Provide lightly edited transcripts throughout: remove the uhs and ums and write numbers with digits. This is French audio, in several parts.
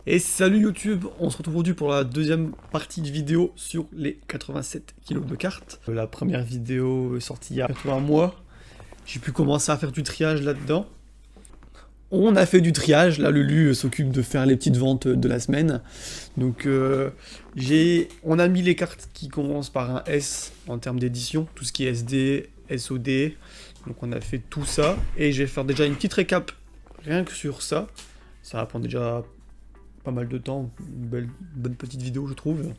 Et salut YouTube, on se retrouve aujourd'hui pour la deuxième partie de vidéo sur les 87 kilos de cartes. La première vidéo est sortie il y a bientôt un mois. J'ai pu commencer à faire du triage là-dedans. On a fait du triage, là Lulu s'occupe de faire les petites ventes de la semaine. Donc on a mis les cartes qui commencent par un S en termes d'édition, tout ce qui est SD, SOD. Donc on a fait tout ça et je vais faire déjà une petite récap rien que sur ça. Ça va prendre déjà pas mal de temps, une bonne petite vidéo je trouve.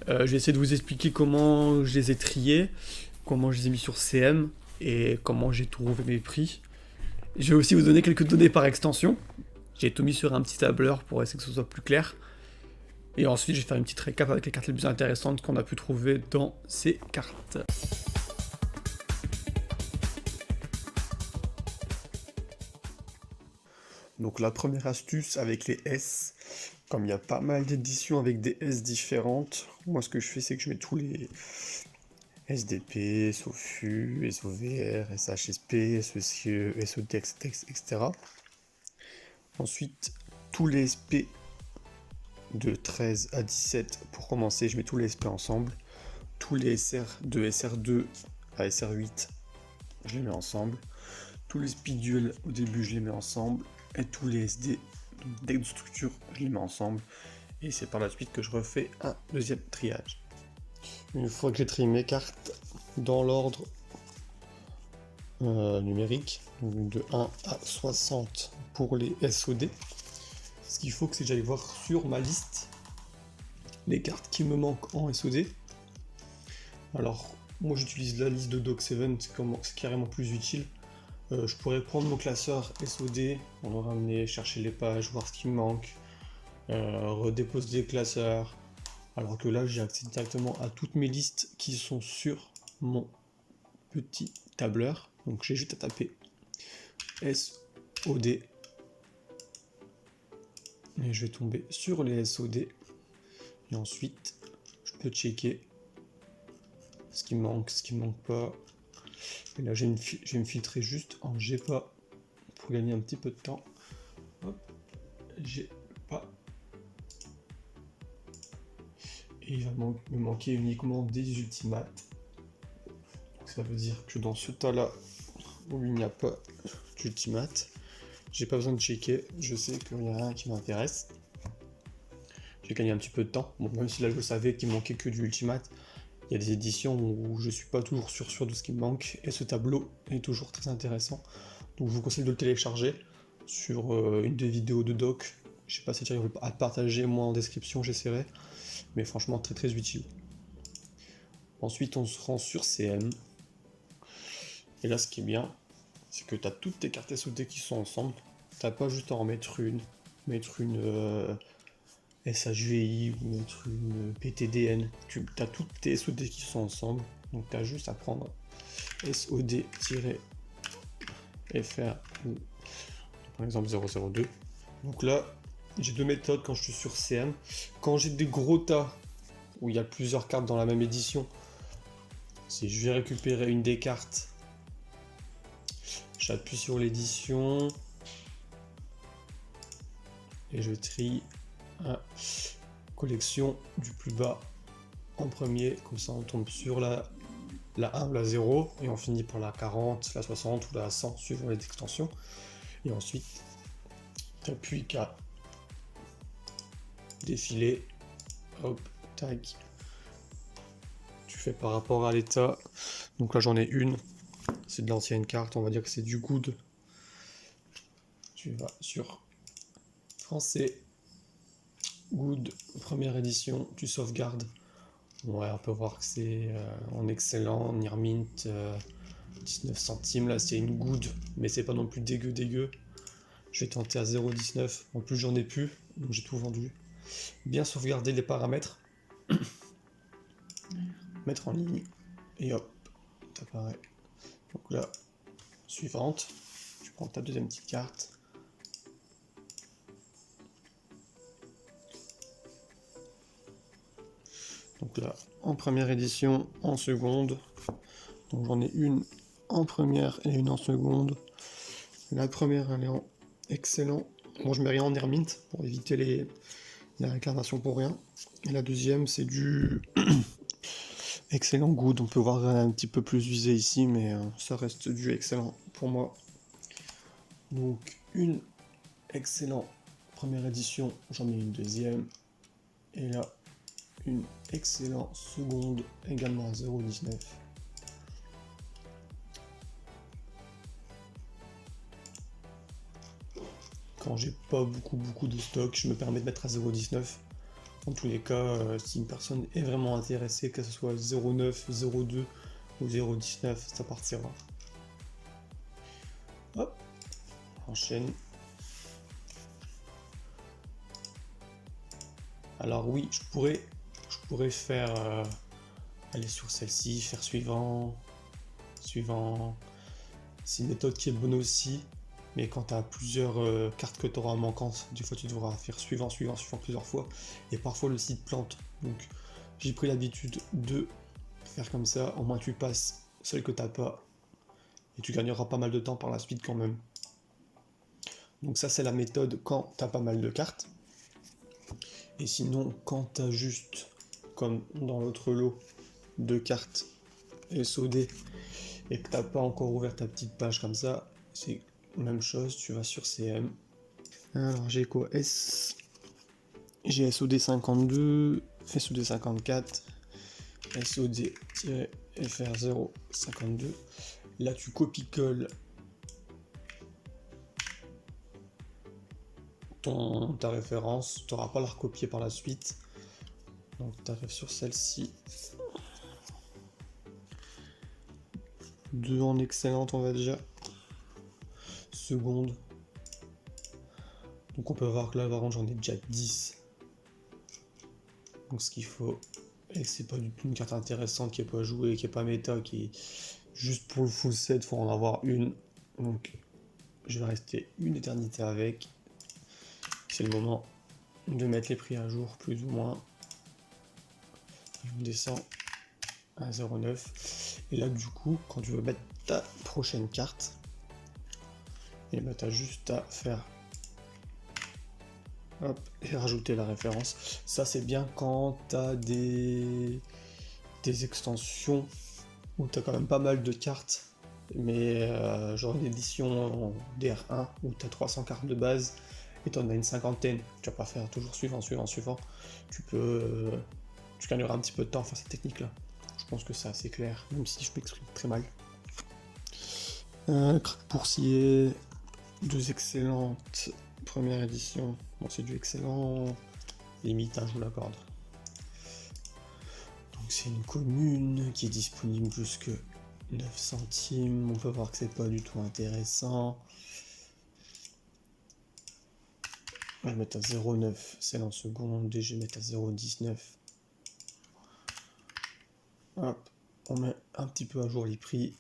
Je vais essayer de vous expliquer comment je les ai triés, comment je les ai mis sur CM et comment j'ai trouvé mes prix. Je vais aussi vous donner quelques données par extension. J'ai tout mis sur un petit tableur pour essayer que ce soit plus clair. Et ensuite je vais faire une petite récap avec les cartes les plus intéressantes qu'on a pu trouver dans ces cartes. Donc la première astuce avec les S, comme il y a pas mal d'éditions avec des S différentes, moi ce que je fais c'est que je mets tous les SDP, SOFU, SOVR, SHSP, SECE, SODEX, etc. Ensuite, tous les SP de 13 à 17, pour commencer, je mets tous les SP ensemble. Tous les SR de SR2 à SR8, je les mets ensemble. Tous les speed au début, je les mets ensemble. Et tous les SD, donc deck de structure, je les mets ensemble. Et c'est par la suite que je refais un deuxième triage. Une fois que j'ai trié mes cartes dans l'ordre numérique, donc de 1 à 60 pour les SOD, ce qu'il faut que c'est que j'aille voir sur ma liste les cartes qui me manquent en SOD. Alors, moi j'utilise la liste de Doc7, c'est carrément plus utile. Je pourrais prendre mon classeur SOD, on va ramener, chercher les pages, voir ce qui me manque, redéposer les classeurs, alors que là j'ai accès directement à toutes mes listes qui sont sur mon petit tableur. Donc j'ai juste à taper SOD et je vais tomber sur les SOD et ensuite je peux checker ce qui me manque, ce qui me manque pas. Et là, je vais me filtrer juste en j'ai pas pour gagner un petit peu de temps. Hop, j'ai pas. Et il va me manquer uniquement des ultimates. Donc ça veut dire que dans ce tas-là où il n'y a pas d'ultimate, j'ai pas besoin de checker. Je sais qu'il y a rien qui m'intéresse. J'ai gagné un petit peu de temps. Bon, même si là je savais qu'il manquait que du ultimate. Il y a des éditions où je suis pas toujours sûr de ce qui me manque, et ce tableau est toujours très intéressant. Donc je vous conseille de le télécharger sur une des vidéos de doc. Je sais pas si j'arrive à partager, moi en description j'essaierai, mais franchement très utile. Ensuite on se rend sur CM, et là ce qui est bien, c'est que tu as toutes tes cartes SOD qui sont ensemble. T'as pas juste à en mettre une SHVI ou mettre une PTDN, tu as toutes tes SOD qui sont ensemble, donc tu as juste à prendre SOD-FR ou par exemple 002. Donc là, j'ai deux méthodes quand je suis sur CM. Quand j'ai des gros tas où il y a plusieurs cartes dans la même édition, si je vais récupérer une des cartes, j'appuie sur l'édition et je trie collection du plus bas en premier, comme ça on tombe sur la 1 ou la 0 et on finit par la 40, la 60 ou la 100 suivant les extensions. Et ensuite tu appuies qu'à défiler, hop, tac, tu fais par rapport à l'état. Donc là j'en ai une, c'est de l'ancienne carte, on va dire que c'est du good. Tu vas sur français, good, première édition, tu sauvegardes. Ouais, on peut voir que c'est en excellent, near mint, 19 centimes, là c'est une good, mais c'est pas non plus dégueu. Je vais tenter à 0,19, en plus j'en ai plus, donc j'ai tout vendu. Bien sauvegarder les paramètres, mettre en ligne, et hop, t'apparaît. Donc là, suivante, tu prends ta deuxième petite carte. Donc là, en première édition, en seconde. Donc j'en ai une en première et une en seconde. La première, elle est en excellent. Bon, je mets rien en air mint pour éviter les réincarnations pour rien. Et la deuxième, c'est du excellent good. On peut voir un petit peu plus usé ici, mais ça reste du excellent pour moi. Donc, une excellent première édition, j'en mets une deuxième. Et là, une excellent seconde, également à 0,19. Quand j'ai pas beaucoup de stock, je me permets de mettre à 0,19. En tous les cas, si une personne est vraiment intéressée, que ce soit 0,9, 0,2 ou 0,19, ça partira. Hop, enchaîne. Alors oui, je pourrais faire aller sur celle-ci, faire suivant. C'est une méthode qui est bonne aussi, mais quand tu as plusieurs cartes que tu auras en manquante, des fois tu devras faire suivant plusieurs fois, et parfois le site plante. Donc j'ai pris l'habitude de faire comme ça, au moins tu passes celle que t'as pas, et tu gagneras pas mal de temps par la suite quand même. Donc ça c'est la méthode quand t'as pas mal de cartes. Et sinon quand t'as juste, comme dans l'autre lot, 2 cartes SOD, et que t'as pas encore ouvert ta petite page comme ça, c'est même chose, tu vas sur CM. Alors j'ai quoi? J'ai SOD 52, SOD 54, SOD-FR052. Là tu copies-colles ta référence, tu n'auras pas à la recopier par la suite. Donc tu arrives sur celle-ci. 2 en excellente, on va déjà. Seconde. Donc on peut voir que là, par contre, j'en ai déjà 10. Donc ce qu'il faut, et c'est pas du tout une carte intéressante qui est pas jouée, qui est pas méta, qui est juste pour le full set, faut en avoir une. Donc je vais rester une éternité avec. C'est le moment de mettre les prix à jour, plus ou moins. Je descends à 0,9. Et là, du coup, quand tu veux mettre ta prochaine carte, et bah, tu as juste à faire hop, et rajouter la référence. Ça, c'est bien quand tu as des extensions où tu as quand même pas mal de cartes, mais genre une édition en DR1 où tu as 300 cartes de base et tu en as une cinquantaine. Tu vas pas faire toujours suivant. Tu gagneras un petit peu de temps à faire cette technique là. Je pense que c'est assez clair, même si je m'exprime très mal. Crack Boursier, 2 excellentes première édition. Bon, c'est du excellent, limite, hein, je vous l'accorde. Donc c'est une commune qui est disponible jusque 9 centimes. On peut voir que c'est pas du tout intéressant. Je vais mettre à 0,9, c'est en seconde, et je vais mettre à 0,19. Hop, on met un petit peu à jour les prix.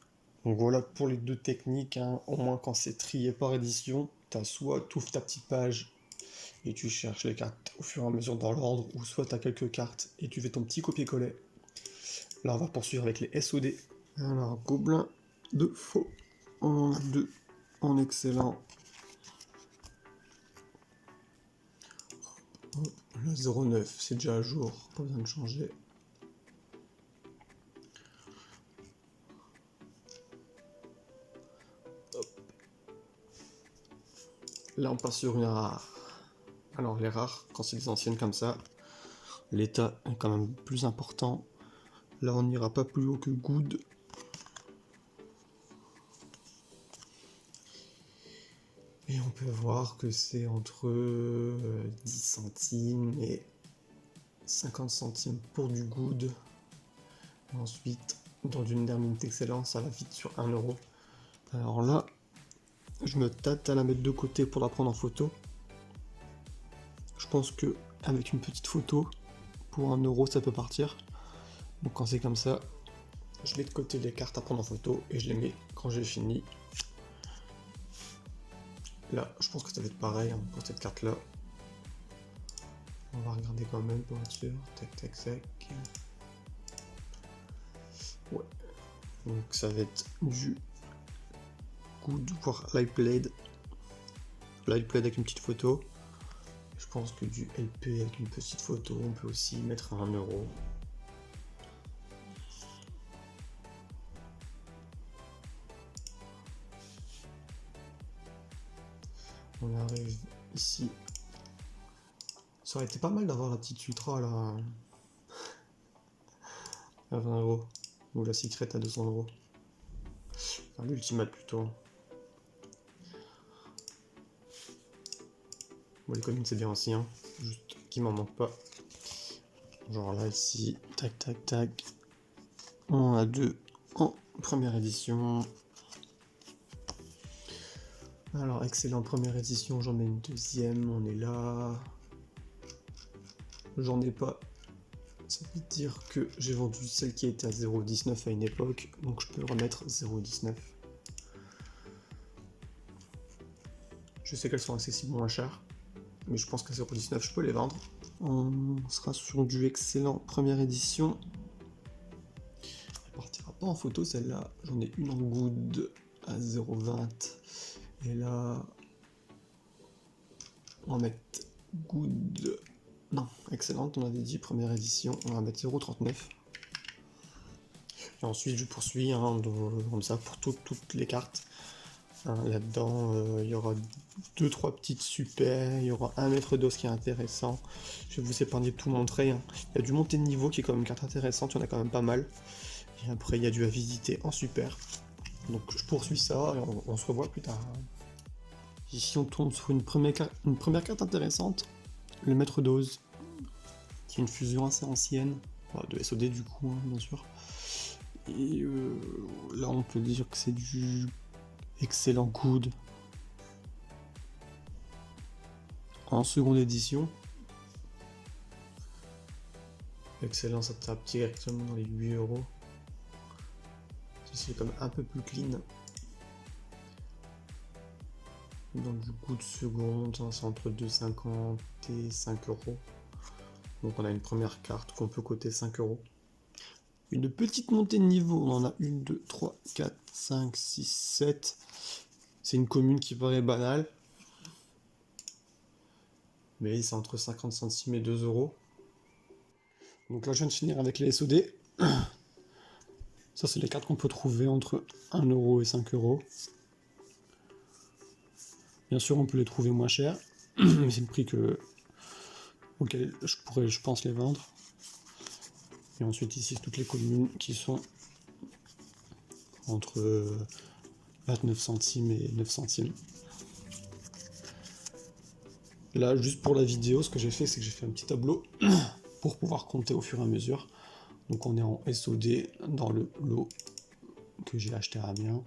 Donc voilà pour les deux techniques, hein. Au moins quand c'est trié par édition, t'as soit tu ouvres ta petite page et tu cherches les cartes au fur et à mesure dans l'ordre, ou soit tu as quelques cartes et tu fais ton petit copier-coller. Là on va poursuivre avec les SOD. Alors gobelin de faux, on en a 2 en excellent. Hop, le 0,9 c'est déjà à jour, pas besoin de changer. Hop. Là on passe sur une rare. Alors les rares, quand c'est des anciennes comme ça, l'état est quand même plus important. Là on n'ira pas plus haut que good. Et on peut voir que c'est entre 10 centimes et 50 centimes pour du good. Et ensuite, dans une dernière excellence, ça va vite sur 1 euro. Alors là, je me tâte à la mettre de côté pour la prendre en photo. Je pense que avec une petite photo, pour 1 euro, ça peut partir. Donc quand c'est comme ça, je mets de côté les cartes à prendre en photo et je les mets quand j'ai fini. Là, je pense que ça va être pareil, hein, pour cette carte-là. On va regarder quand même pour être sûr. Tac, tac, tac. Ouais. Donc ça va être du good, voire light blade. Là, il plaide avec une petite photo. Je pense que du LP avec une petite photo, on peut aussi mettre 1€. On arrive ici. Ça aurait été pas mal d'avoir la petite Ultra là à 20€. Ou la Secret à 200€. Enfin, l'Ultimate plutôt. Bon, les communes c'est bien aussi, hein. Juste qu'il m'en manque pas. Genre là, ici, tac tac tac. On a 2 en première édition. Alors, excellent, première édition, j'en ai une deuxième, on est là. J'en ai pas. Ça veut dire que j'ai vendu celle qui était à 0,19 à une époque, donc je peux remettre 0,19. Je sais qu'elles sont accessibles moins chères, mais je pense qu'à 0,19 je peux les vendre. On sera sur du excellent première édition. Elle partira pas en photo celle-là, j'en ai une en good à 0,20. Et là, on va mettre good. Non, excellente, on avait dit première édition, on va mettre 0,39. Et ensuite je poursuis hein, comme ça pour toutes les cartes. Hein, là-dedans, il y aura 2-3 petites super, il y aura un maître d'os qui est intéressant. Je vais vous épargner de tout montrer. Hein. Il y a du montée de niveau qui est quand même une carte intéressante, il y en a quand même pas mal. Et après il y a du à visiter en super. Donc je poursuis ça et on se revoit plus tard. Ici on tombe sur une première carte intéressante, le maître d'os, qui est une fusion assez ancienne, de SOD du coup, hein, bien sûr. Et là on peut dire que c'est du excellent good en seconde édition. Excellent, ça tape directement dans les 8€. Ceci est quand même un peu plus clean. Donc du coup de seconde, hein, c'est entre 2,50 et 5€. Donc on a une première carte qu'on peut coter 5€. Une petite montée de niveau, on en a 1, 2, 3, 4, 5, 6, 7. C'est une commune qui paraît banale. Mais c'est entre 50 centimes et 2€. Donc là je viens de finir avec les SOD. Ça c'est les cartes qu'on peut trouver entre 1€ et 5€. Bien sûr on peut les trouver moins cher, mais c'est le prix auquel je pourrais, je pense, les vendre. Et ensuite ici toutes les communes qui sont entre 29 centimes et 9 centimes. Là juste pour la vidéo, ce que j'ai fait c'est que j'ai fait un petit tableau pour pouvoir compter au fur et à mesure. Donc on est en SOD dans le lot que j'ai acheté à Amiens.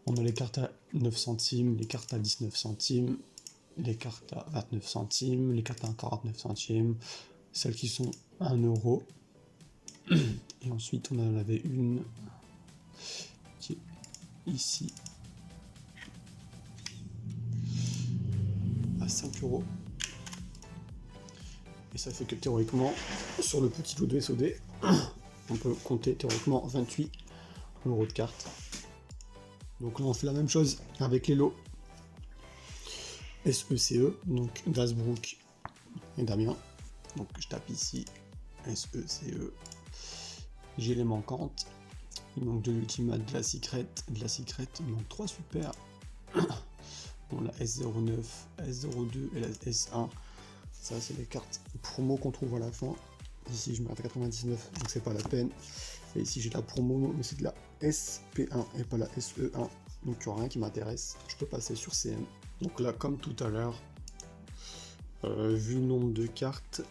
On a les cartes à 9 centimes, les cartes à 19 centimes, les cartes à 29 centimes, les cartes à 49 centimes, celles qui sont à 1€. Et ensuite on en avait une qui est ici à 5€. Et ça fait que théoriquement, sur le petit lot de SOD, on peut compter théoriquement 28€ de cartes. Donc là on fait la même chose avec les lots SECE, donc d'Asbrook et d'Amiens. Donc je tape ici SECE, j'ai les manquantes. Il manque de l'Ultimate, de la Secret, il manque 3 super. Bon, la S09, S02 et la S1. Ça c'est les cartes promo qu'on trouve à la fin. Ici je m'arrête à 99, donc c'est pas la peine. Et ici j'ai la promo, mais c'est de la SP1 et pas la SE1. Donc il n'y aura rien qui m'intéresse. Je peux passer sur CM. Donc là, comme tout à l'heure, vu le nombre de cartes,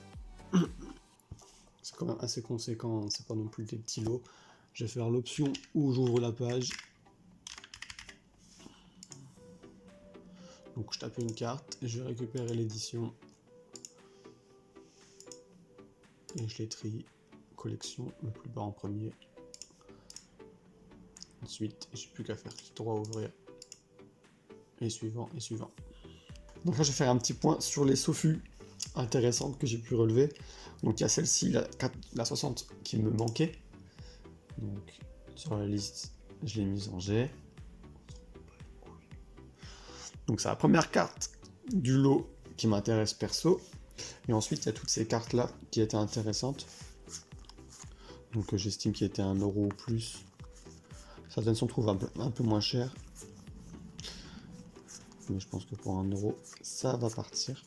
c'est quand même assez conséquent, hein, c'est pas non plus des petits lots. Je vais faire l'option où j'ouvre la page. Donc je tape une carte, et je vais récupérer l'édition. Et je les trie. Collection, le plus bas en premier. Ensuite, j'ai plus qu'à faire clic droit, ouvrir. Et suivant, et suivant. Donc là, je vais faire un petit point sur les SOFU intéressantes que j'ai pu relever. Donc il y a celle-ci, la 60, qui me manquait. Donc sur la liste, je l'ai mise en G. Donc c'est la première carte du lot qui m'intéresse perso. Et ensuite, il y a toutes ces cartes-là qui étaient intéressantes. Donc j'estime qu'il était 1 euro ou plus. Certaines sont trouvent un peu moins chères. Mais je pense que pour 1 euro, ça va partir.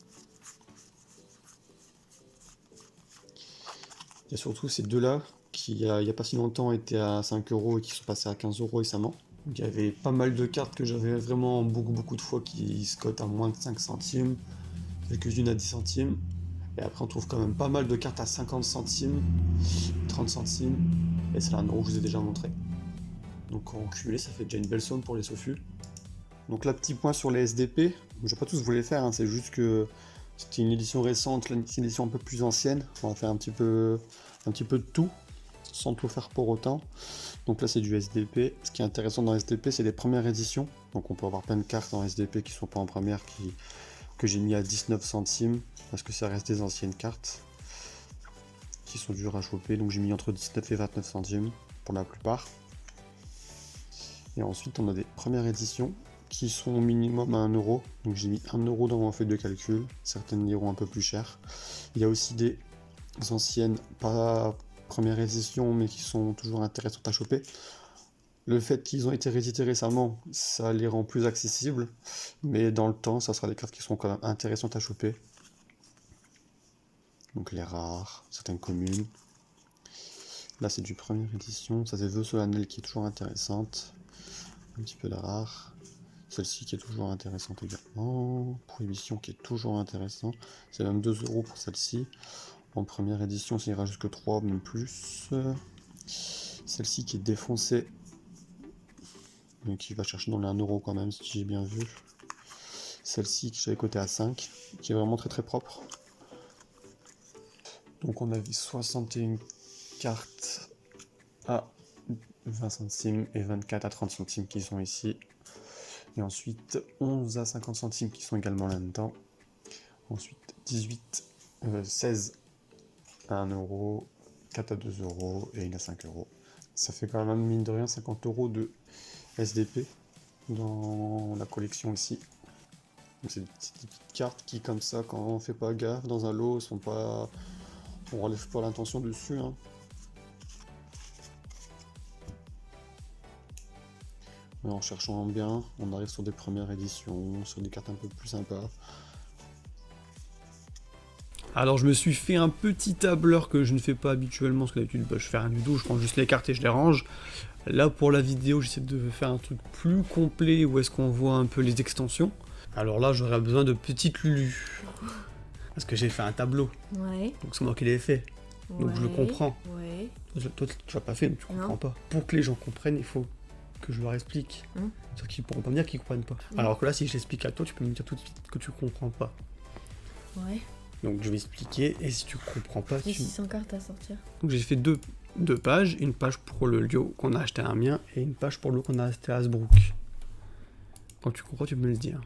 Il y a surtout ces deux-là qui, il n'y a pas si longtemps, étaient à 5 euros et qui sont passés à 15 euros récemment. Donc, il y avait pas mal de cartes que j'avais vraiment beaucoup de fois qui se cotent à moins de 5 centimes, quelques-unes à 10 centimes. Et après, on trouve quand même pas mal de cartes à 50 centimes, 30 centimes. Et c'est là 1 euro que je vous ai déjà montré. Donc en cumulé, ça fait déjà une belle somme pour les SOFU. Donc là, petit point sur les SDP. Je vais pas tous vous les faire, hein, c'est juste que c'était une édition récente, là, une édition un peu plus ancienne. On va faire un petit peu de tout, sans tout faire pour autant. Donc là, c'est du SDP. Ce qui est intéressant dans SDP, c'est les premières éditions. Donc on peut avoir plein de cartes en SDP qui sont pas en première, que j'ai mis à 19 centimes, parce que ça reste des anciennes cartes, qui sont dures à choper. Donc j'ai mis entre 19 et 29 centimes, pour la plupart. Et ensuite, on a des premières éditions, qui sont au minimum à 1 euro. Donc j'ai mis 1 euro dans mon feuille de calcul. Certaines iront un peu plus cher. Il y a aussi des anciennes, pas première édition, mais qui sont toujours intéressantes à choper. Le fait qu'ils ont été réédités récemment, ça les rend plus accessibles. Mais dans le temps, ça sera des cartes qui seront quand même intéressantes à choper. Donc les rares, certaines communes. Là c'est du première édition. Ça c'est Vœux solennels qui est toujours intéressante. Un petit peu de rare. Celle-ci qui est toujours intéressante également. Prohibition qui est toujours intéressant. C'est même 2 euros pour celle-ci. En première édition, ça ira jusque 3, même plus. Celle-ci qui est défoncée. Donc qui va chercher dans les 1 euro quand même, si j'ai bien vu. Celle-ci que j'avais cotée à 5, qui est vraiment très propre. Donc on a vu 61 cartes à 20 centimes et 24 à 30 centimes qui sont ici. Et ensuite 11 à 50 centimes qui sont également là-dedans. Ensuite 16 à 1 euro, 4 à 2 euros et 1 à 5 euros. Ça fait quand même mine de rien 50 euros de SDP dans la collection ici. C'est des petites cartes qui comme ça, quand on fait pas gaffe dans un lot, sont pas, on relève pas l'intention dessus, hein. Mais en cherchant bien, on arrive sur des premières éditions, sur des cartes un peu plus sympas. Alors je me suis fait un petit tableur que je ne fais pas habituellement, parce que d'habitude je fais rien du tout, je prends juste les cartes et je les range. Là pour la vidéo j'essaie de faire un truc plus complet où est-ce qu'on voit un peu les extensions. Alors là j'aurais besoin de petites Lulu. Parce que j'ai fait un tableau. Ouais. Donc c'est moi qui l'ai fait. Donc ouais, je le comprends. Ouais. Toi tu l'as pas fait donc tu comprends pas. Pour que les gens comprennent, il faut que je leur explique. Sauf qu'ils pourront pas me dire qu'ils comprennent pas. Alors que là si je l'explique à toi, tu peux me dire tout de suite que tu comprends pas. Ouais. Donc je vais expliquer, et si tu comprends pas, J'ai 600 cartes à sortir. Donc j'ai fait deux pages, une page pour le lieu qu'on a acheté à Amiens, et une page pour le lieu qu'on a acheté à Hasbrook. Quand tu comprends, tu peux me le dire.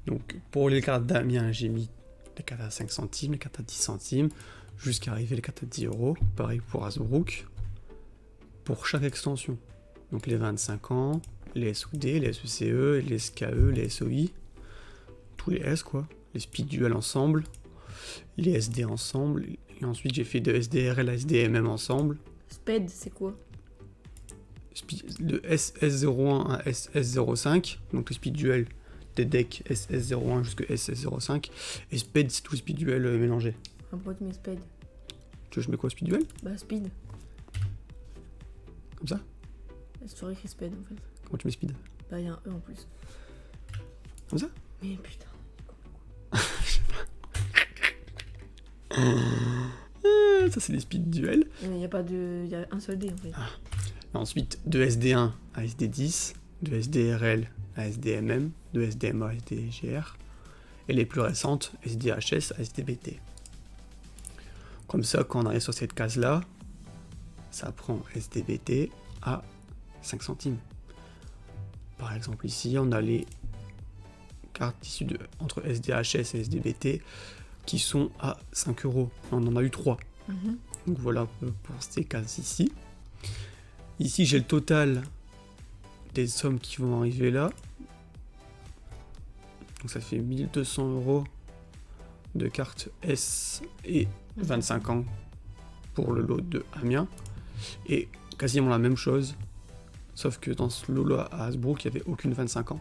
Donc pour les cartes d'Amiens, j'ai mis les cartes à 5 centimes, les cartes à 10 centimes, jusqu'à arriver les cartes à 10 euros. Pareil pour Hasbrook. Pour chaque extension. Donc les 25 ans, les SOD, les SECE, les SKE, les SOI. Tous les S quoi. Les speed duel ensemble, les SD ensemble, et ensuite j'ai fait de SDRL à SDMM ensemble. SPED, c'est quoi? De SS01 à SS05, donc le speed duel des decks SS01 jusqu'à SS05, et SPED c'est tout le speed duel mélangé. Pourquoi tu mets SPED? Tu veux que je mets quoi, speed duel? Bah speed. Comme ça? C'est toujours écrit SPED en fait. Comment tu mets speed? Bah il y a un E en plus. Comme ça? Mais putain. Ça c'est les speed duels. Mais il y a pas de... il y a un seul D en fait. Ensuite, de SD1 à SD10, de SDRL à SDMM, de SDMA à SDGR, et les plus récentes, SDHS à SDBT. Comme ça, quand on arrive sur cette case-là, ça prend SDBT à 5 centimes. Par exemple, ici, on a les cartes issues entre SDHS et SDBT qui sont à 5 euros. On en a eu 3. Donc voilà pour ces cases ici. Ici, j'ai le total des sommes qui vont arriver là. Donc ça fait 1200 € de cartes S et 25 ans pour le lot de Amiens. Et quasiment la même chose, sauf que dans ce lot-là à Hasbrook, il n'y avait aucune 25 ans.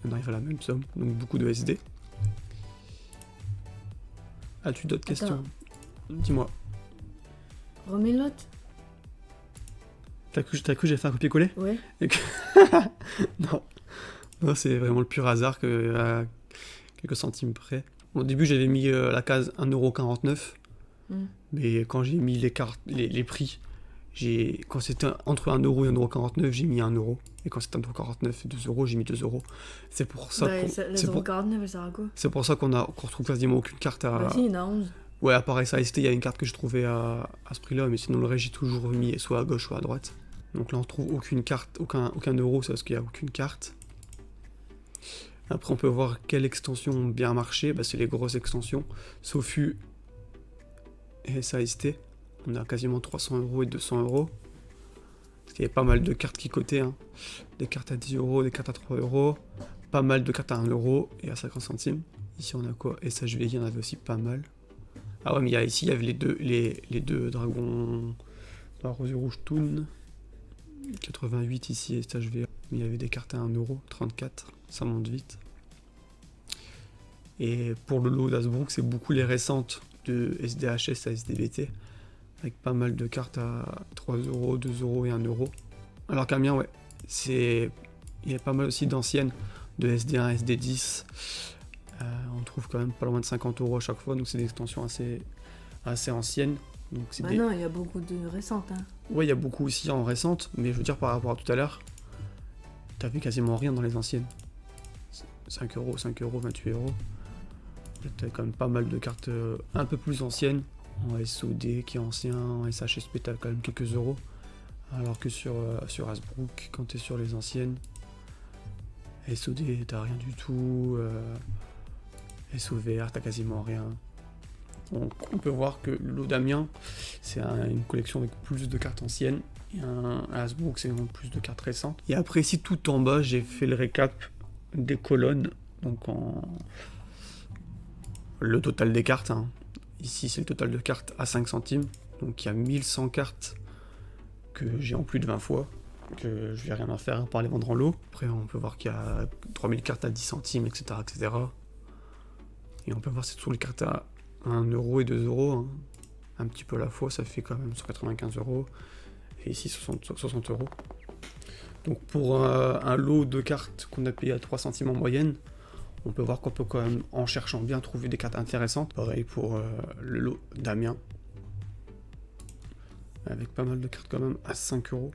On arrive à la même somme, donc beaucoup de SD. As-tu d'autres questions? Dis-moi. Remets le lot. T'as cru que j'ai fait un copier-coller? Ouais. Non. Non, c'est vraiment le pur hasard que à quelques centimes près. Au début, j'avais mis la case 1,49 €, mais quand j'ai mis les cartes, les prix, quand c'était entre 1 € et 1,49 €, j'ai mis 1 €. Et quand c'était 1,49 € et 2 €, j'ai mis 2 €. C'est pour ça La 0,49, elle sert à quoi? C'est pour ça qu'on retrouve quasiment aucune carte à... Bah si, il y en a 11. Ouais, à part SAST, il y a une carte que je trouvais à ce prix-là, mais sinon le reste, j'ai toujours mis soit à gauche, soit à droite. Donc là, on trouve aucune carte, aucun euro, c'est parce qu'il n'y a aucune carte. Après, on peut voir quelles extensions ont bien marché. Bah, c'est les grosses extensions. Sofu et SAST. On a quasiment 300 € et 200 €. Parce qu'il y avait pas mal de cartes qui cotaient. Hein. Des cartes à 10 €, des cartes à 3 €. Pas mal de cartes à 1 € et à 50 centimes. Ici, on a quoi? SHV, il y en avait aussi pas mal. Ah ouais, mais ici, il y avait les deux dragons. La Rose Rouge Toon. 88 ici, SHV. Mais il y avait des cartes à 1 €, 34. Ça monte vite. Et pour le lot d'Hasbrook, c'est beaucoup les récentes de SDHS à SDBT. Avec pas mal de cartes à 3 €, 2 € et 1 €. Alors qu'Amiens, ouais, il y a pas mal aussi d'anciennes de SD1, SD10. On trouve quand même pas loin de 50 € à chaque fois, donc c'est des extensions assez anciennes. Donc c'est non, il y a beaucoup de récentes. Hein. Ouais, il y a beaucoup aussi en récentes, mais je veux dire par rapport à tout à l'heure, t'avais quasiment rien dans les anciennes. 5 €, 5 €, 28 €. T'as quand même pas mal de cartes un peu plus anciennes. En SOD qui est ancien, en SHSP t'as quand même quelques euros. Alors que sur Hasbrook, quand t'es sur les anciennes, SOD t'as rien du tout. SOVR t'as quasiment rien. Donc on peut voir que le lot d'Amiens, c'est une collection avec plus de cartes anciennes. Et un Hasbrook, c'est plus de cartes récentes. Et après, ici, tout en bas, j'ai fait le récap des colonnes. Donc le total des cartes. Hein. Ici, c'est le total de cartes à 5 centimes. Donc il y a 1100 cartes que j'ai en plus de 20 fois. Que je vais rien en faire par les vendre en lot. Après, on peut voir qu'il y a 3000 cartes à 10 centimes, etc. etc. Et on peut voir c'est toutes les cartes à 1 € et 2 €. Hein. Un petit peu à la fois, ça fait quand même 195 €. Et ici, 60 €. Donc pour un lot de cartes qu'on a payé à 3 centimes en moyenne, on peut voir qu'on peut quand même, en cherchant bien, trouver des cartes intéressantes. Pareil pour le lot d'Amiens. Avec pas mal de cartes quand même à 5 €.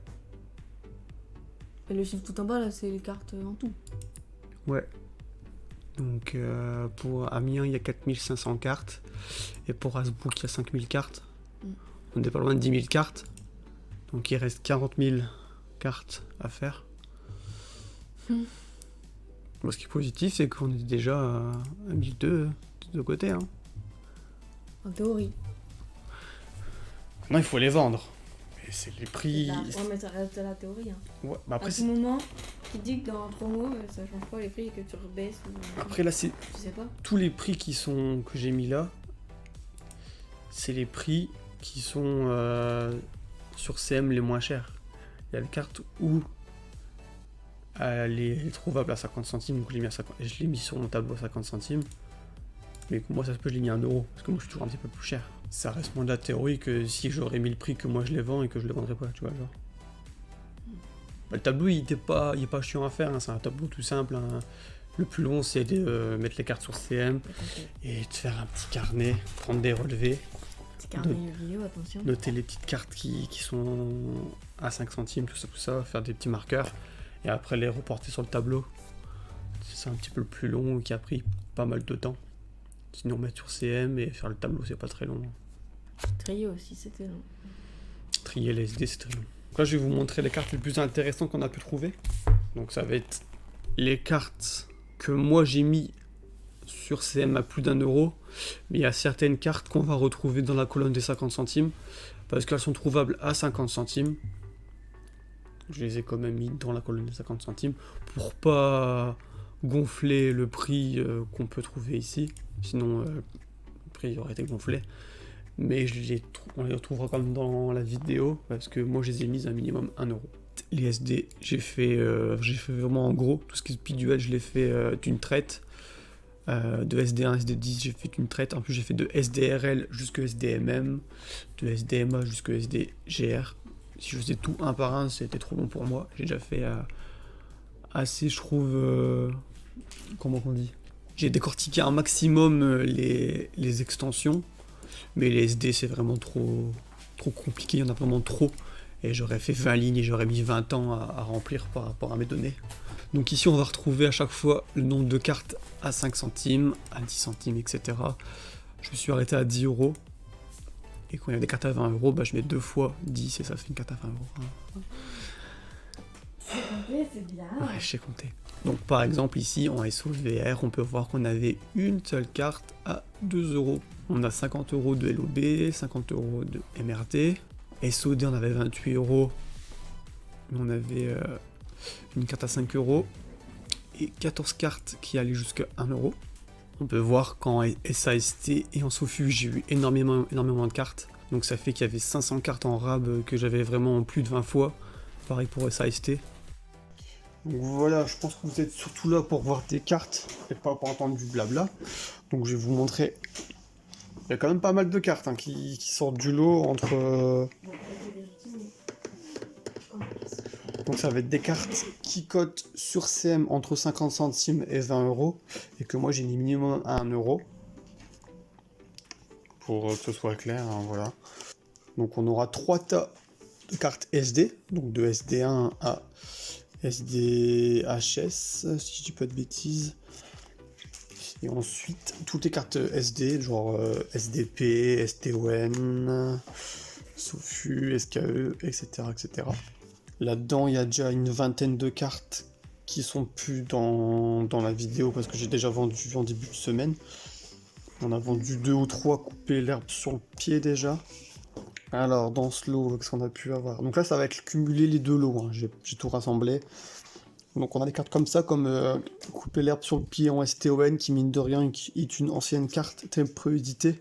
Et le chiffre tout en bas, là, c'est les cartes en tout. Ouais. Donc pour Amiens, il y a 4500 cartes. Et pour Hasbrook, il y a 5000 cartes. On n'est pas loin de 10 000 cartes. Donc il reste 40 000 cartes à faire. Bon, ce qui est positif, c'est qu'on est déjà à 1200 de côté. Hein. En théorie. Non, il faut les vendre. Et c'est les prix. Ouais, mais ça reste à la théorie. Hein. Ouais, bah après, à tout moment, tu dis que dans un promo, ça change pas les prix et que tu rebaisses. Après, là, c'est. Je sais pas. Tous les prix que j'ai mis là, c'est les prix qui sont sur CM les moins chers. Il y a des cartes où elle est trouvable à 50 centimes, donc je l'ai mis sur mon tableau à 50 centimes. Mais moi, ça se peut, je l'ai mis à 1 €, parce que moi, je suis toujours un petit peu plus cher. Ça reste moins de la théorie que si j'aurais mis le prix que moi je les vends et que je les vendrais pas, tu vois, genre. Bah, le tableau, il est pas chiant à faire, hein, c'est un tableau tout simple. Hein. Le plus long, c'est de mettre les cartes sur CM et de faire un petit carnet, prendre des relevés. Petit carnet vidéo, attention. Noter les petites cartes qui sont à 5 centimes, tout ça, faire des petits marqueurs et après les reporter sur le tableau. C'est un petit peu plus long qui a pris pas mal de temps. Sinon, mettre sur CM et faire le tableau, c'est pas très long. Trier aussi, c'était long. Trier les SD, c'est très long. Donc là, je vais vous montrer les cartes les plus intéressantes qu'on a pu trouver. Donc ça va être les cartes que moi j'ai mis sur CM à plus d'1 €. Mais il y a certaines cartes qu'on va retrouver dans la colonne des 50 centimes. Parce qu'elles sont trouvables à 50 centimes. Je les ai quand même mis dans la colonne des 50 centimes. Pour pas gonflé le prix qu'on peut trouver ici. Sinon, le prix aurait été gonflé. Mais on les retrouvera comme dans la vidéo, parce que moi je les ai mis un minimum 1€. Les SD, j'ai fait vraiment en gros. Tout ce qui est speedduel, je l'ai fait d'une traite. De SD1, SD10, j'ai fait une traite. En plus, j'ai fait de SDRL jusqu'à SDMM, de SDMA jusqu'à SDGR. Si je faisais tout un par un, c'était trop long pour moi. J'ai déjà fait assez, je trouve. Comment on dit? J'ai décortiqué un maximum les extensions, mais les SD, c'est vraiment trop compliqué. Il y en a vraiment trop. Et j'aurais fait 20 lignes et j'aurais mis 20 ans à remplir par rapport à mes données. Donc ici, on va retrouver à chaque fois le nombre de cartes à 5 centimes, à 10 centimes, etc. Je me suis arrêté à 10€. Et quand il y a des cartes à 20€, bah, je mets 2 fois 10 et ça fait une carte à 20€. C'est compté, c'est bien. Ouais, je sais compter. Donc par exemple, ici, en SOVR, on peut voir qu'on avait une seule carte à 2€. On a 50€ de LOB, 50€ de MRT. SOD, on avait 28€. On avait une carte à 5€ et 14 cartes qui allaient jusqu'à 1€. On peut voir qu'en SAST et en SOFU, j'ai eu énormément de cartes. Donc ça fait qu'il y avait 500 cartes en RAB que j'avais vraiment plus de 20 fois. Pareil pour SAST. Donc voilà, je pense que vous êtes surtout là pour voir des cartes et pas pour entendre du blabla. Donc je vais vous montrer. Il y a quand même pas mal de cartes hein, qui sortent du lot entre... Donc ça va être des cartes qui cotent sur CM entre 50 centimes et 20€. Et que moi j'ai mis minimum à 1€. Pour que ce soit clair, hein, voilà. Donc on aura 3 tas de cartes SD. Donc de SD1 à SDHS, si je dis pas de bêtises. Et ensuite, toutes les cartes SD, genre SDP, STON, SOFU, SKE, etc. etc. Là-dedans, il y a déjà une vingtaine de cartes qui sont plus dans la vidéo parce que j'ai déjà vendu en début de semaine. On a vendu 2 ou 3 coupés l'herbe sur le pied déjà. Alors, dans ce lot, qu'est-ce qu'on a pu avoir? Donc là, ça va être cumuler les deux lots, hein. J'ai tout rassemblé. Donc on a des cartes comme ça, comme couper l'herbe sur le pied en STON, qui mine de rien est une ancienne carte très peu éditée,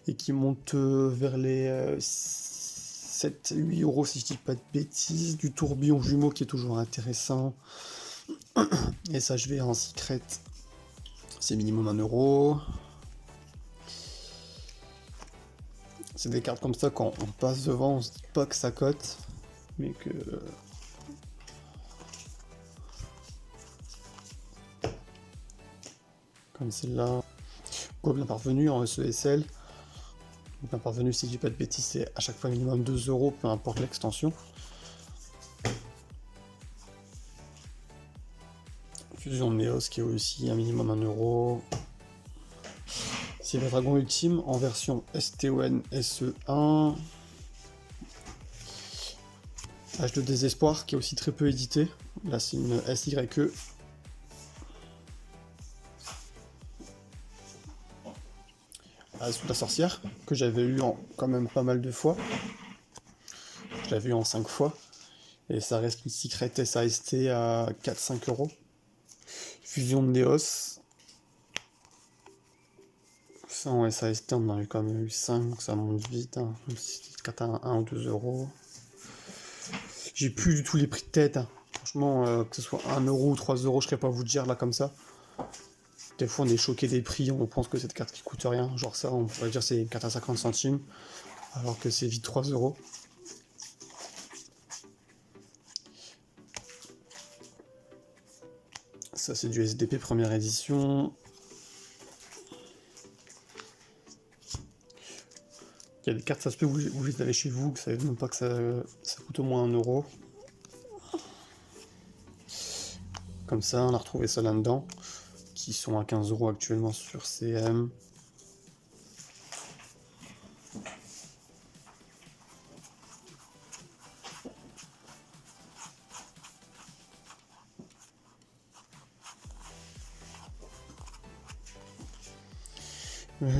et qui monte vers les 7-8€ si je dis pas de bêtises. Du tourbillon jumeau qui est toujours intéressant. Et ça je vais en secret, c'est minimum 1€. C'est des cartes comme ça, quand on passe devant, on se dit pas que ça cote, mais que... Comme celle-là. Gobelin parvenu en SESL. Gobelin parvenu, si je dis pas de bêtises, c'est à chaque fois minimum 2€, peu importe l'extension. Fusion de Neos qui est aussi un minimum 1€. Cyber Dragon Ultime en version STON SE1. H de Désespoir qui est aussi très peu édité. Là c'est une SYE. Sous la sorcière, que j'avais eu quand même pas mal de fois. Je l'avais eu en 5 fois. Et ça reste une secret SAST à 4-5€. Fusion de Neos. Ça en SAST, on en a eu quand même eu 5, ça monte vite. Hein. Même si c'est 4 à 1 ou 2€. J'ai plus du tout les prix de tête. Hein. Franchement, que ce soit 1€ ou 3€, je serais pas vous dire là comme ça. Des fois on est choqué des prix, on pense que cette carte qui coûte rien, genre ça on pourrait dire c'est une carte à 50 centimes, alors que c'est vite 3€. Ça c'est du SDP première édition. Il y a des cartes, ça se peut vous les avez chez vous, que ça ne savez même pas que ça coûte au moins 1€. Comme ça, on a retrouvé ça là-dedans, qui sont à 15€ actuellement sur CM.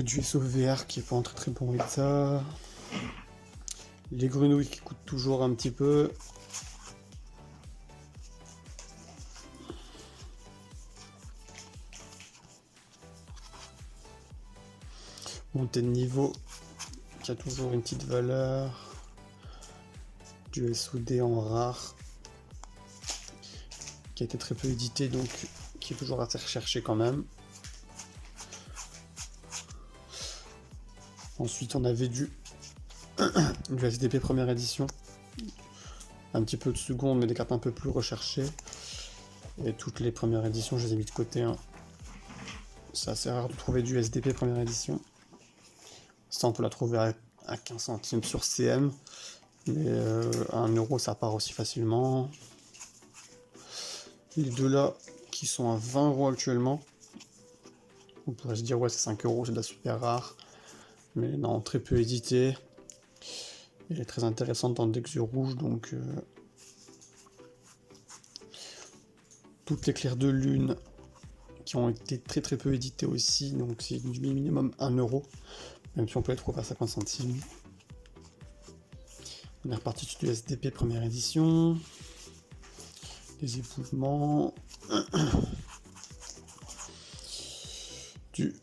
Du SOVR qui est pas en très bon état. Les grenouilles qui coûtent toujours un petit peu. montée de niveau qui a toujours une petite valeur, du SOD en rare qui a été très peu édité, donc qui est toujours assez recherché quand même. Ensuite on avait du SDP première édition, un petit peu de seconde mais des cartes un peu plus recherchées, et toutes les premières éditions je les ai mis de côté, hein. C'est assez rare de trouver du SDP première édition. Ça on peut la trouver à 15 centimes sur CM, mais à 1 euro ça part aussi facilement. Les deux là qui sont à 20 euros actuellement, on pourrait se dire ouais c'est 5 euros, c'est de la super rare, mais non, très peu édité. Elle est très intéressante dans le deck yeux rouge, donc toutes les clairs de lune qui ont été très peu éditées aussi, donc c'est du minimum 1 euro, même si on peut les trouver à 50 centimes. On est reparti sur du SDP première édition, des éboulements, du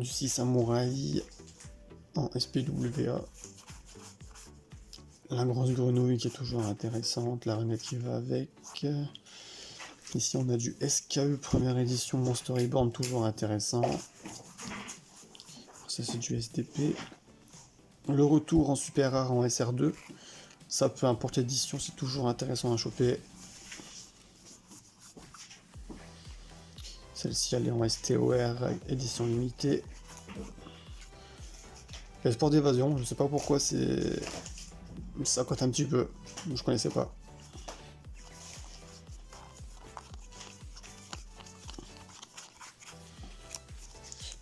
6 samouraï en SPWA, la grosse grenouille qui est toujours intéressante, la renette qui va avec. Ici on a du SKE première édition Monster Reborn, toujours intéressant. Ça c'est du SDP. Le retour en super rare en SR2, ça peu importe l'édition, c'est toujours intéressant à choper. Celle-ci elle est en STOR édition limitée. Le sport d'évasion, je sais pas pourquoi ça cote un petit peu, je connaissais pas.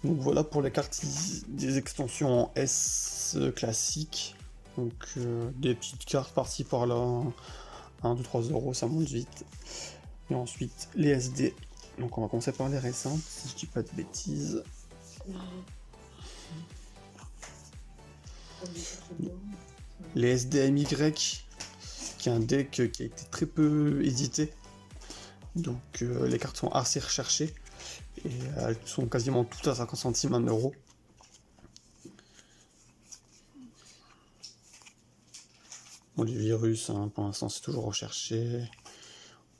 Donc voilà pour les cartes des extensions en S classique. Donc des petites cartes par-ci par-là, 1, 2, 3 euros, ça monte vite. Et ensuite les SD. Donc on va commencer par les récentes, si je dis pas de bêtises. Les SDMY, qui est un deck qui a été très peu édité. Donc les cartes sont assez recherchées. Et elles sont quasiment toutes à 50 centimes, 1 euro. Bon, les virus, hein, pour l'instant, c'est toujours recherché.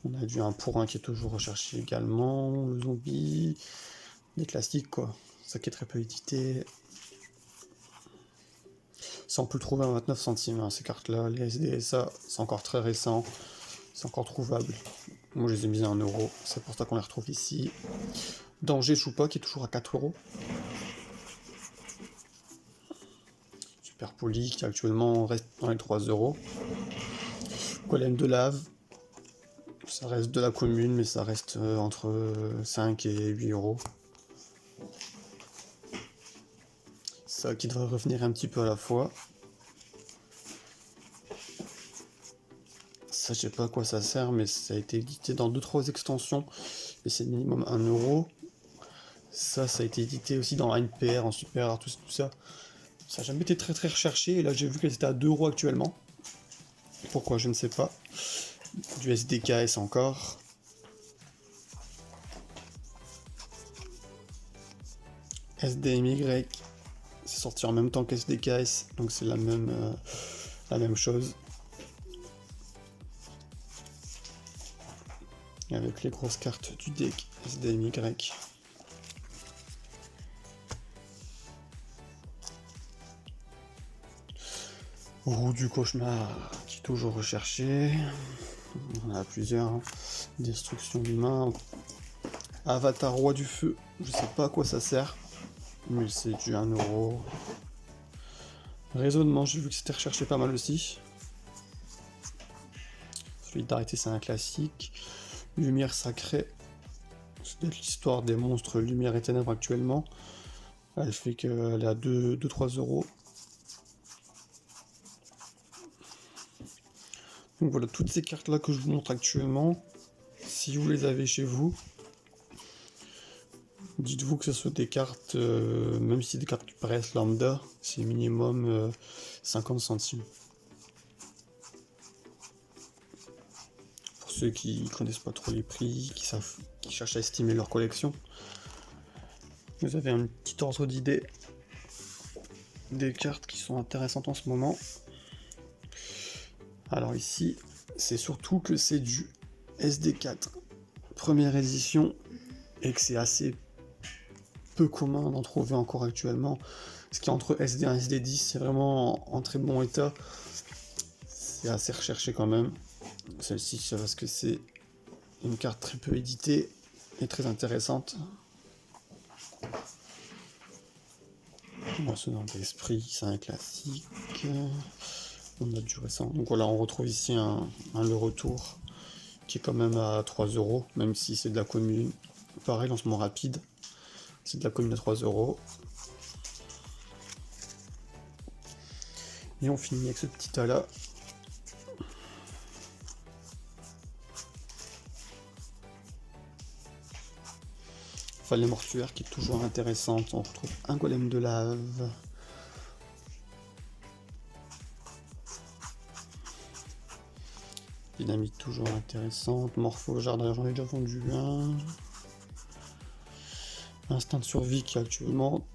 On a du 1 pour 1 qui est toujours recherché également. Le zombie, des classiques, quoi. Ça qui est très peu édité. Ça, on peut le trouver à 29 centimes, hein, ces cartes-là. Les SDSA, c'est encore très récent. C'est encore trouvable. Moi, je les ai mis à 1 euro. C'est pour ça qu'on les retrouve ici. Danger Choupa qui est toujours à 4 euros. Super Poli qui actuellement reste dans les 3 euros. Golem de lave. Ça reste de la commune, mais ça reste entre 5 et 8 euros. Ça qui devrait revenir un petit peu à la fois. Ça, je sais pas à quoi ça sert, mais ça a été édité dans 2-3 extensions. Et c'est minimum 1 euro. Ça a été édité aussi dans NPR, en super art, tout ça. Ça n'a jamais été très recherché. Et là, j'ai vu qu'elle était à 2 euros actuellement. Pourquoi, je ne sais pas. Du SDKS encore. SDMY. C'est sorti en même temps qu'SDKS. Donc c'est la même chose. Avec les grosses cartes du deck SDMY. Roue du cauchemar qui est toujours recherché. On a plusieurs, hein. Destruction d'humains. Avatar roi du feu. Je sais pas à quoi ça sert. Mais c'est du 1 euro. Raisonnement, j'ai vu que c'était recherché pas mal aussi. Solidarité, c'est un classique. Lumière sacrée. C'est l'histoire des monstres lumière et ténèbres actuellement. Elle fait qu'elle est à 2-3 euros. Donc voilà, toutes ces cartes là que je vous montre actuellement, si vous les avez chez vous, dites-vous que ce soit des cartes, même si c'est des cartes qui paraissent lambda, c'est minimum 50 centimes. Pour ceux qui connaissent pas trop les prix, qui cherchent à estimer leur collection. Vous avez un petit ordre d'idée des cartes qui sont intéressantes en ce moment. Alors ici, c'est surtout que c'est du SD4 première édition et que c'est assez peu commun d'en trouver encore actuellement. Ce qui est entre SD1 et SD10, c'est vraiment en très bon état. C'est assez recherché quand même. Celle-ci, c'est parce que c'est une carte très peu éditée et très intéressante. Ce dans l'esprit, c'est un classique. On a du récent. Donc voilà, on retrouve ici le retour qui est quand même à 3 €, même si c'est de la commune. Pareil, lancement rapide, c'est de la commune à 3 €. Et on finit avec ce petit tas là. Enfin, les mortuaires qui est toujours intéressante. On retrouve un golem de lave. Dynamite toujours intéressante. Morphogard, d'ailleurs j'en ai déjà vendu un. Instinct de survie qui actuellement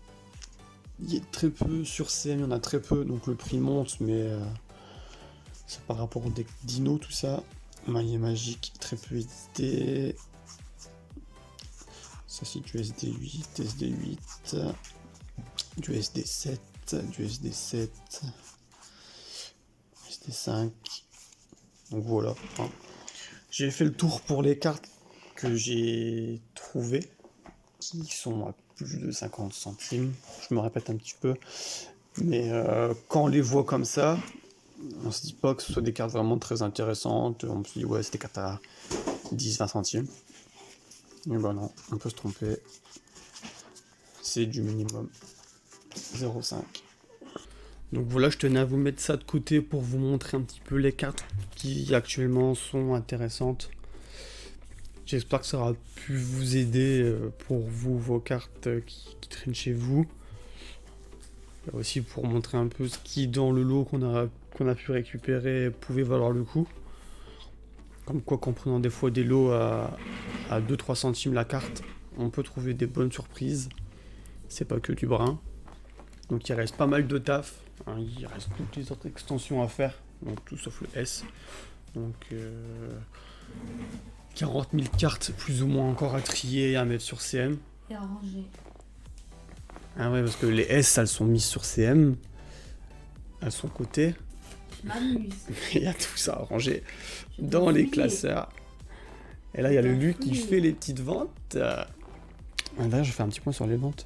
il est très peu sur CM, il y en a très peu, donc le prix monte, mais c'est par rapport au deck Dino, tout ça. Maillet magique, très peu édité. Ça c'est du SD8, SD8, du SD7, du SD7, SD5. Donc voilà. J'ai fait le tour pour les cartes que j'ai trouvées, qui sont à plus de 50 centimes. Je me répète un petit peu, mais quand on les voit comme ça, on se dit pas que ce soit des cartes vraiment très intéressantes. On se dit ouais, c'est des cartes à 10-20 centimes. Mais bah non, on peut se tromper. C'est du minimum 0,5. Donc voilà, je tenais à vous mettre ça de côté pour vous montrer un petit peu les cartes qui actuellement sont intéressantes. J'espère que ça aura pu vous aider pour vous, vos cartes qui traînent chez vous. Et aussi pour montrer un peu ce qui dans le lot qu'on a pu récupérer pouvait valoir le coup. Comme quoi qu'en prenant des fois des lots à 2-3 centimes la carte, on peut trouver des bonnes surprises. C'est pas que du brin. Donc il reste pas mal de taf. Hein, il reste toutes les autres extensions à faire. Donc tout sauf le S. Donc 40 000 cartes plus ou moins encore à trier et à mettre sur CM. Et à ranger. Ah ouais, parce que les S, elles sont mises sur CM. Elles sont cotées. Je m'amuse. Il y a tout ça à ranger Je dans dois les fouiller. classeurs. Et là, il y a le Luc qui fouiller. fait les petites ventes. D'ailleurs, je fais un petit point sur les ventes.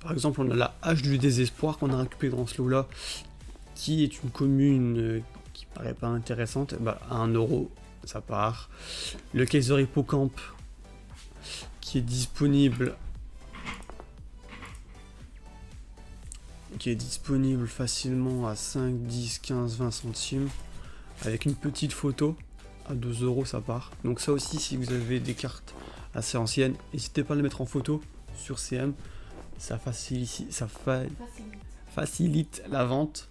Par exemple, on a la hache du désespoir qu'on a récupérée dans ce lot-là, qui est une commune qui paraît pas intéressante. Bah, à 1 €, ça part. Le Kaiser Hippocampe, qui est disponible facilement à 5, 10, 15, 20 centimes, avec une petite photo. À 2 € ça part. Donc ça aussi, si vous avez des cartes assez anciennes, n'hésitez pas à les mettre en photo sur CM. Ça facilite la vente.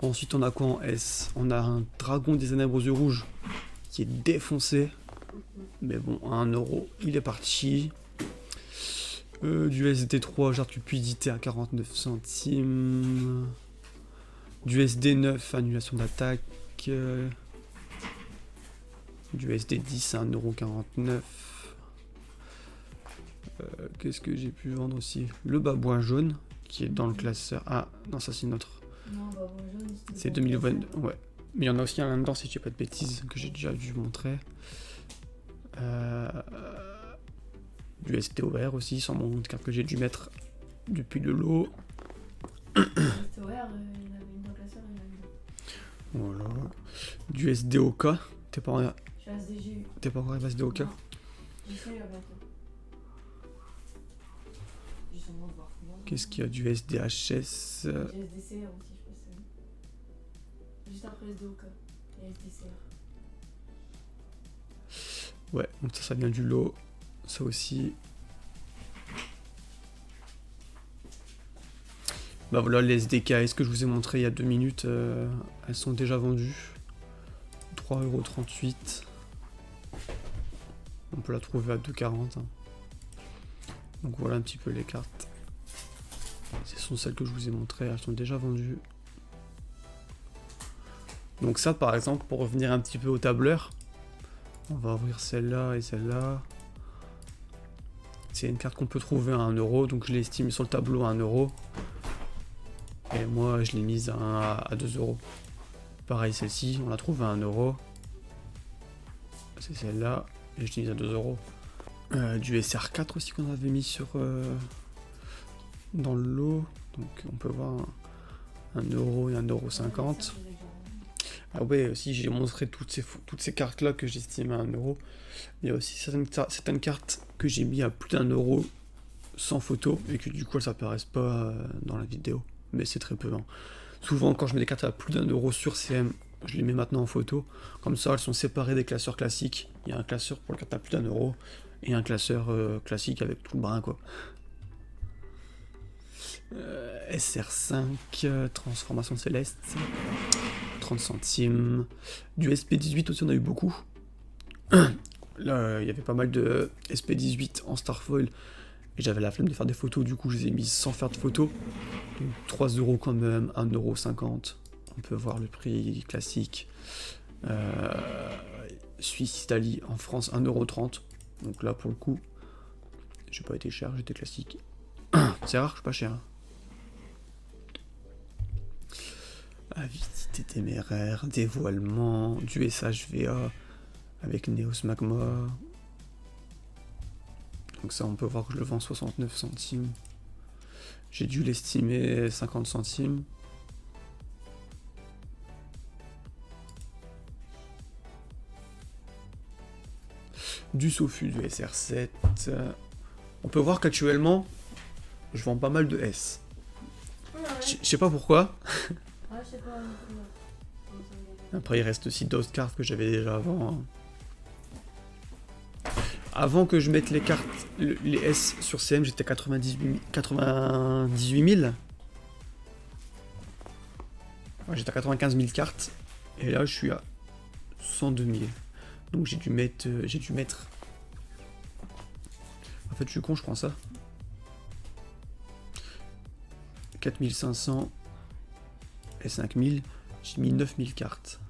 Ensuite, on a quoi en S? On a un dragon des ténèbres aux yeux rouges qui est défoncé. Mais bon, à 1 €, il est parti. Du SD3, genre cupidité à 49 centimes. Du SD9, annulation d'attaque. Du SD10 à 1,49 €. Qu'est-ce que j'ai pu vendre aussi? Le babouin jaune qui est dans le classeur. Ah non, ça c'est notre. Non, bah bon, jaune, C'est 2020. Ouais. Mais il y en a aussi un là-dedans si je dis pas de bêtises que j'ai déjà dû montrer. Du SD vert aussi, sans mon carte que j'ai dû mettre depuis le lot. Ouais, il y en avait une dans le classeur et il y en avait deux. Voilà. Du SDOK. T'es pas Je suis à SDG. T'es pas encore arrivé à SDOK? Non. J'y suis à bientôt. J'ai sûrement de voir combien. Qu'est-ce qu'il y a? Du SDHS. J'ai SDCR aussi, je sais pas si c'est. Juste après SDOK. Et SDCR. Ouais, donc ça vient du lot. Ça aussi. Bah voilà, les SDKS que je vous ai montré il y a 2 minutes, elles sont déjà vendues. 3,38 €. On peut la trouver à 2,40 €. Hein. Donc voilà un petit peu les cartes. Ce sont celles que je vous ai montrées, elles sont déjà vendues. Donc ça par exemple, pour revenir un petit peu au tableur, on va ouvrir celle-là et celle-là. C'est une carte qu'on peut trouver à 1 €, donc je l'ai estimée sur le tableau à 1 €. Et moi je l'ai mise à 2 €. Pareil celle-ci, on la trouve à 1 €. C'est celle-là, et je l'ai mise à 2 €. Du SR4 aussi qu'on avait mis sur dans le lot. Donc on peut voir 1 € et 1,50 €. Ah ouais, aussi j'ai montré toutes ces cartes là que j'estime à 1 €. Il y a aussi certaines cartes que j'ai mis à plus d'1 € sans photo et que du coup elles apparaissent pas dans la vidéo. Mais c'est très peu. Hein. Souvent quand je mets des cartes à plus d'1 € sur CM, je les mets maintenant en photo. Comme ça elles sont séparées des classeurs classiques. Il y a un classeur pour les cartes à plus d'1 € et un classeur classique avec tout le brin quoi. SR5, transformation céleste, 30 centimes. Du SP18 aussi on a eu beaucoup. Là il y avait pas mal de SP18 en Starfoil. Et j'avais la flemme de faire des photos, du coup je les ai mises sans faire de photos. Donc 3 € quand même, 1,50 €. On peut voir le prix classique. Suisse-Italie en France 1,30 €. Donc là pour le coup, j'ai pas été cher, j'étais classique. C'est rare, je suis pas cher. Avidité téméraire, dévoilement, du SHVA avec Neos Magma. Donc ça on peut voir que je le vends 69 centimes. J'ai dû l'estimer 50 centimes. Du Sofu, du SR7. On peut voir qu'actuellement, je vends pas mal de S. Ouais. Je sais pas pourquoi. Ouais, je sais pas. Après, il reste aussi d'autres cartes que j'avais déjà avant. Hein. Avant que je mette les cartes, les S sur CM, j'étais à 98 000. Ouais, j'étais à 95 000 cartes. Et là, je suis à 102 000. Donc j'ai dû mettre... En fait, je suis con, je prends ça. 4500 et 5000. J'ai mis 9000 cartes.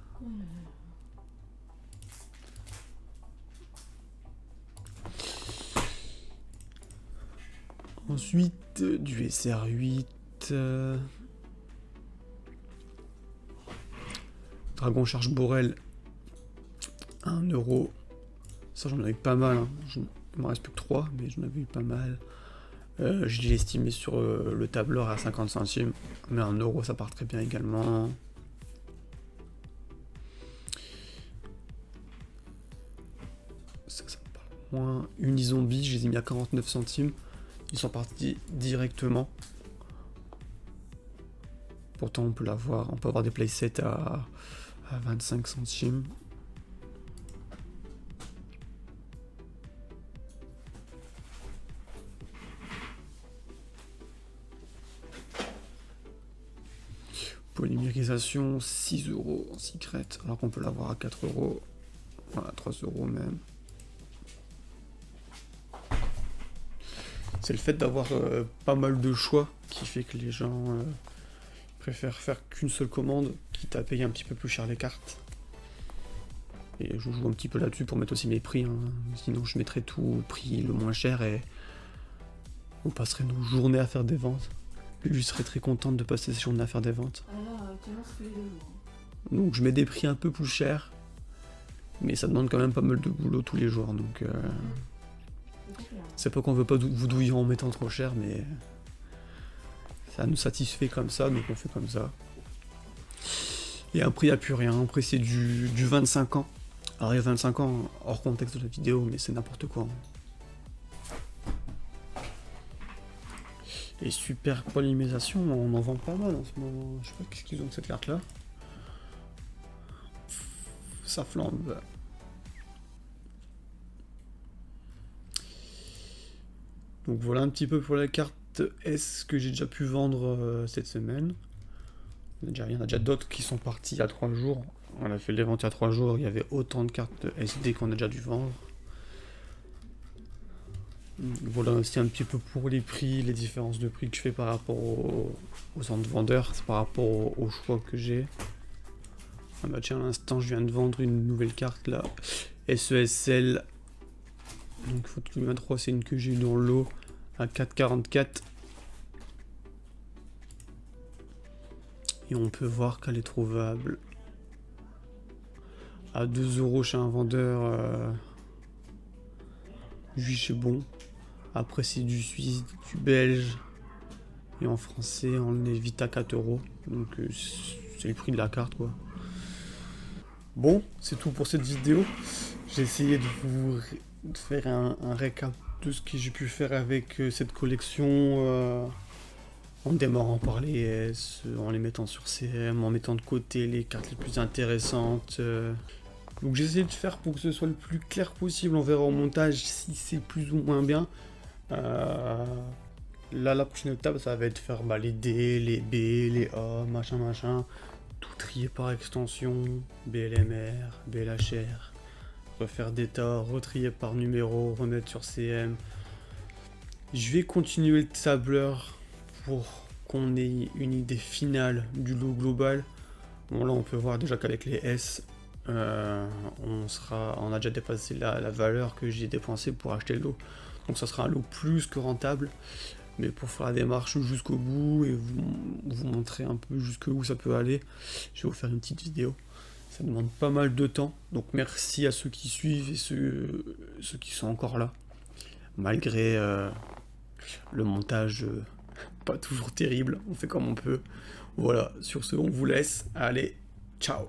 Ensuite, du SR8. Dragon Charge Borel. 1 €. Ça, j'en ai eu pas mal. Hein. Il m'en reste plus que 3, mais j'en avais eu pas mal. Je l'ai estimé sur le tableur à 50 centimes. Mais 1 €, ça part très bien également. Ça me parle moins. Unizombie, je les ai mis à 49 centimes. Ils sont partis directement. Pourtant, on peut l'avoir. On peut avoir des playsets à 25 centimes. Polymérisation, 6 € en secret, alors qu'on peut l'avoir à 4 €. Voilà, 3 € même. C'est le fait d'avoir pas mal de choix qui fait que les gens préfèrent faire qu'une seule commande, quitte à payer un petit peu plus cher les cartes. Et je joue un petit peu là-dessus pour mettre aussi mes prix, hein. Sinon je mettrais tout au prix le moins cher et on passerait nos journées à faire des ventes. Je serais très contente de passer ces journées à faire des ventes. Ah là, actuellement, c'est tous les 2 jours. Donc je mets des prix un peu plus chers, mais ça demande quand même pas mal de boulot tous les jours, donc c'est pas qu'on veut pas vous douiller en mettant trop cher, mais ça nous satisfait comme ça, donc on fait comme ça. Et après il n'y a plus rien, après c'est du 25 ans. Alors il y a 25 ans hors contexte de la vidéo, mais c'est n'importe quoi. Et super polymérisation, on en vend pas mal en ce moment. Je sais pas qu'est-ce qu'ils ont de cette carte là. Ça flambe. Donc voilà un petit peu pour la carte S que j'ai déjà pu vendre cette semaine. Il y en a déjà d'autres qui sont partis il y a 3 jours. On a fait les ventes il y a 3 jours, il y avait autant de cartes SD qu'on a déjà dû vendre. Voilà aussi un petit peu pour les prix, les différences de prix que je fais par rapport aux autres vendeurs, c'est par rapport au choix que j'ai. Ah bah tiens, à l'instant je viens de vendre une nouvelle carte là, SESL. Donc faut que 23, c'est une que j'ai eu dans le lot à 4,44. Et on peut voir qu'elle est trouvable à 2 € chez un vendeur. Lui c'est bon. Après c'est du suisse, du belge. Et en français on est vite à 4 €. Donc c'est le prix de la carte quoi. Bon, c'est tout pour cette vidéo. J'ai essayé de vous faire un récap de ce que j'ai pu faire avec cette collection. En démarrant par les S, en les mettant sur CM, en mettant de côté les cartes les plus intéressantes. Donc j'ai essayé de faire pour que ce soit le plus clair possible. On verra au montage si c'est plus ou moins bien. Là, la prochaine étape, ça va être faire les D, les B, les A, machin. Tout trier par extension, BLMR, BLHR, refaire d'état, retrier par numéro, remettre sur CM. Je vais continuer le tableur pour qu'on ait une idée finale du lot global. Bon là on peut voir déjà qu'avec les S, on a déjà dépassé la valeur que j'ai dépensée pour acheter le lot. Donc ça sera un lot plus que rentable. Mais pour faire la démarche jusqu'au bout et vous montrer un peu jusqu'où ça peut aller, je vais vous faire une petite vidéo. Ça demande pas mal de temps, donc merci à ceux qui suivent et ceux qui sont encore là. Malgré le montage pas toujours terrible, on fait comme on peut. Voilà, sur ce on vous laisse, allez, ciao!